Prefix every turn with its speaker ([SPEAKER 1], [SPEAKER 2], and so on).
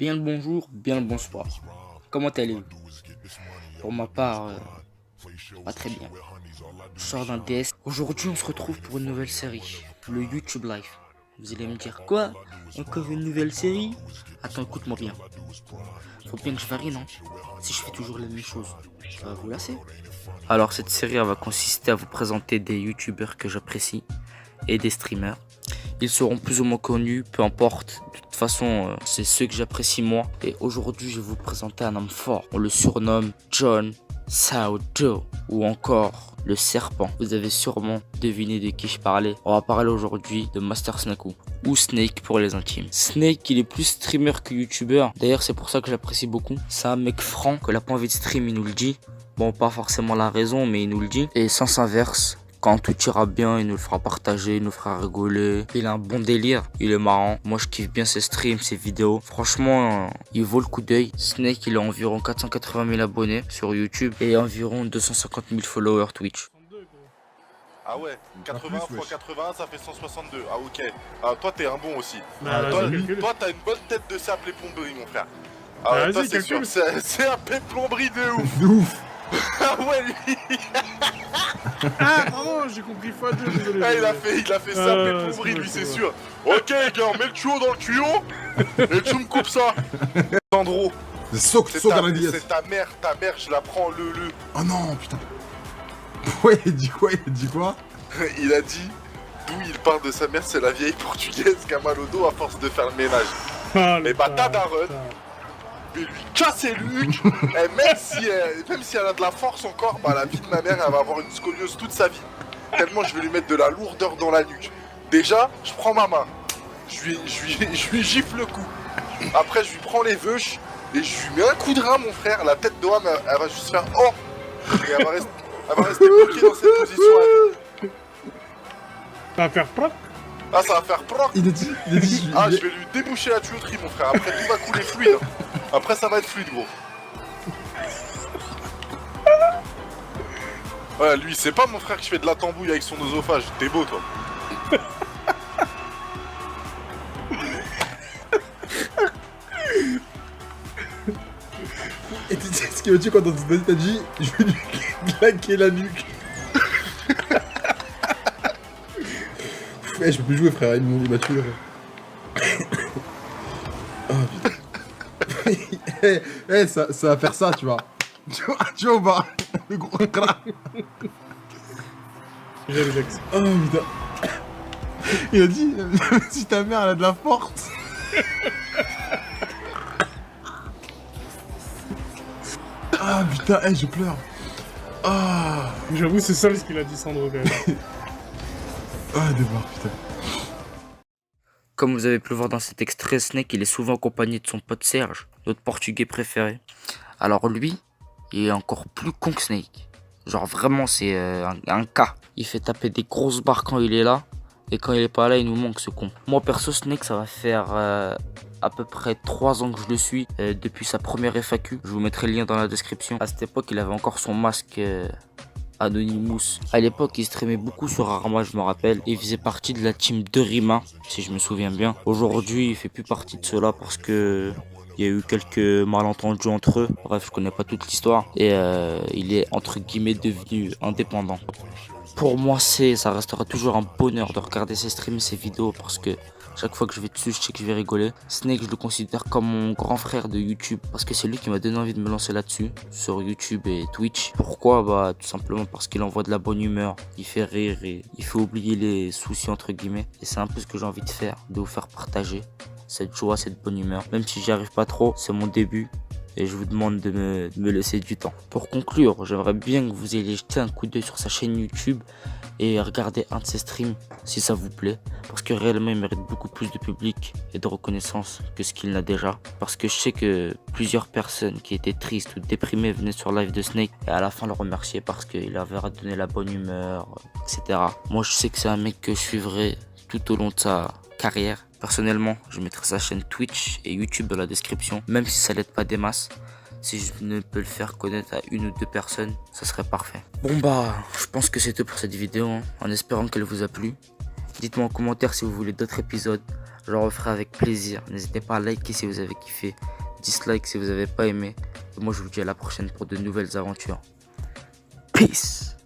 [SPEAKER 1] Bien le bonjour, bien le bonsoir. Comment allez-vous? Pour ma part, pas très bien. Je sors d'un DS. Aujourd'hui, on se retrouve pour une nouvelle série, le YouTube Live. Vous allez me dire quoi? Encore une nouvelle série? Attends, écoute-moi bien. Faut bien que je varie, non? Si je fais toujours la même chose, ça va vous lasser. Alors, cette série elle va consister à vous présenter des YouTubeurs que j'apprécie et des streamers. Ils seront plus ou moins connus, peu importe. De toute façon, c'est ceux que j'apprécie moi. Et aujourd'hui, je vais vous présenter un homme fort. On le surnomme John Saudo ou encore le serpent. Vous avez sûrement deviné de qui je parlais. On va parler aujourd'hui de Master Snaku ou Snake pour les intimes. Snake, il est plus streamer que youtubeur. D'ailleurs, c'est pour ça que j'apprécie beaucoup. C'est un mec franc, que la pas envie de stream, il nous le dit. Bon, pas forcément la raison, mais il nous le dit. Et sens inverse. Quand tout ira bien, il nous le fera partager, il nous fera rigoler. Il a un bon délire, il est marrant. Moi, je kiffe bien ses streams, ses vidéos. Franchement, il vaut le coup d'œil. Snake, il a environ 480 000 abonnés sur YouTube et environ 250 000 followers Twitch.
[SPEAKER 2] Ah ouais, 80
[SPEAKER 3] plus,
[SPEAKER 2] x 80 ça fait 162. Ah ok. Ah toi t'es un bon aussi.
[SPEAKER 3] Bah,
[SPEAKER 2] Toi t'as une bonne tête de sable et plomberie mon frère. Ah
[SPEAKER 3] Bah,
[SPEAKER 2] ouais, toi
[SPEAKER 3] vas-y,
[SPEAKER 2] c'est sûr,
[SPEAKER 3] calcule.
[SPEAKER 2] c'est un pet plomberie de ouf.
[SPEAKER 3] De ouf.
[SPEAKER 2] Ah ouais lui,
[SPEAKER 3] Ah, pardon, j'ai compris x2, désolé.
[SPEAKER 2] ah, il a fait ça
[SPEAKER 3] Ah,
[SPEAKER 2] pet plomberie lui
[SPEAKER 3] c'est
[SPEAKER 2] c'est
[SPEAKER 3] bon.
[SPEAKER 2] sûr. Ok gars, on met le tuyau dans le tuyau et tu me coupes ça. Sandro,
[SPEAKER 3] Saute dans la diète.
[SPEAKER 2] c'est ta mère, je la prends le.
[SPEAKER 3] Oh non, putain. Ouais, il dit quoi?
[SPEAKER 2] Il a dit d'où il part de sa mère, c'est la vieille portugaise qui a mal au dos à force de faire le ménage.
[SPEAKER 3] Ah,
[SPEAKER 2] Et bah ta daronne, mais lui casser l'huc, et même si elle a de la force encore, bah la vie de ma mère elle va avoir une scoliose toute sa vie. Tellement je vais lui mettre de la lourdeur dans la nuque. Déjà, je prends ma main, je lui gifle le cou. Après je lui prends les veuches et je lui mets un coup de rein mon frère, la tête de Ham elle va juste faire oh. Et elle va rester bloquée dans cette position.
[SPEAKER 3] Ça va faire proc.
[SPEAKER 2] Ah ça va faire proc.
[SPEAKER 3] Il a dit.
[SPEAKER 2] Ah je vais lui déboucher la tuyauterie mon frère, après tout va couler fluide. Après ça va être fluide gros. Ouais lui c'est pas mon frère qui fait de la tambouille avec son oesophage, t'es beau toi.
[SPEAKER 4] Et tu sais ce qu'il m'a dit quand t'as dit je vais lui claquer la nuque. Je peux plus jouer frère, il m'a tué. Oh putain. Ça va faire ça tu vois. Tu vois ou pas? Le gros crack.
[SPEAKER 3] J'aime.
[SPEAKER 4] Oh putain. Il a dit si ta mère elle a de la force. Ah putain, je pleure. Ah.
[SPEAKER 3] J'avoue, c'est ça ce qu'il a dit, Sandro, quand même.
[SPEAKER 4] Ah de voir putain.
[SPEAKER 1] Comme vous avez pu le voir dans cet extrait, Snake, il est souvent accompagné de son pote Serge, notre portugais préféré. Alors lui, il est encore plus con que Snake. Genre vraiment, c'est un cas. Il fait taper des grosses barres quand il est là. Et quand il est pas là, il nous manque ce con. Moi perso, Snake, ça va faire à peu près 3 ans que je le suis. Depuis sa première FAQ. Je vous mettrai le lien dans la description. À cette époque, il avait encore son masque Anonymous. À l'époque, il streamait beaucoup sur Arma, je me rappelle. Il faisait partie de la team de Rima, si je me souviens bien. Aujourd'hui, il fait plus partie de cela parce que il y a eu quelques malentendus entre eux. Bref, je connais pas toute l'histoire. Et il est entre guillemets devenu indépendant. Pour moi, ça restera toujours un bonheur de regarder ses streams, ses vidéos parce que chaque fois que je vais dessus, je sais que je vais rigoler. Snake, je le considère comme mon grand frère de YouTube parce que c'est lui qui m'a donné envie de me lancer là-dessus, sur YouTube et Twitch. Pourquoi? Bah, tout simplement parce qu'il envoie de la bonne humeur, il fait rire et il fait oublier les soucis entre guillemets. Et c'est un peu ce que j'ai envie de faire, de vous faire partager cette joie, cette bonne humeur. Même si j'y arrive pas trop, c'est mon début. Et je vous demande de me laisser du temps. Pour conclure, j'aimerais bien que vous ayez jeté un coup d'œil sur sa chaîne YouTube et regarder un de ses streams si ça vous plaît. Parce que réellement, il mérite beaucoup plus de public et de reconnaissance que ce qu'il n'a déjà. Parce que je sais que plusieurs personnes qui étaient tristes ou déprimées venaient sur live de Snake et à la fin le remercier parce qu'il avait donné la bonne humeur, etc. Moi, je sais que c'est un mec que je suivrai tout au long de sa carrière. Personnellement, je mettrai sa chaîne Twitch et YouTube dans la description, même si ça l'aide pas des masses. Si je ne peux le faire connaître à 1 ou 2 personnes, ça serait parfait. Bon bah, je pense que c'est tout pour cette vidéo, en espérant qu'elle vous a plu. Dites-moi en commentaire si vous voulez d'autres épisodes. je le referai avec plaisir. N'hésitez pas à liker si vous avez kiffé, dislike si vous n'avez pas aimé. Et moi je vous dis à la prochaine pour de nouvelles aventures. Peace.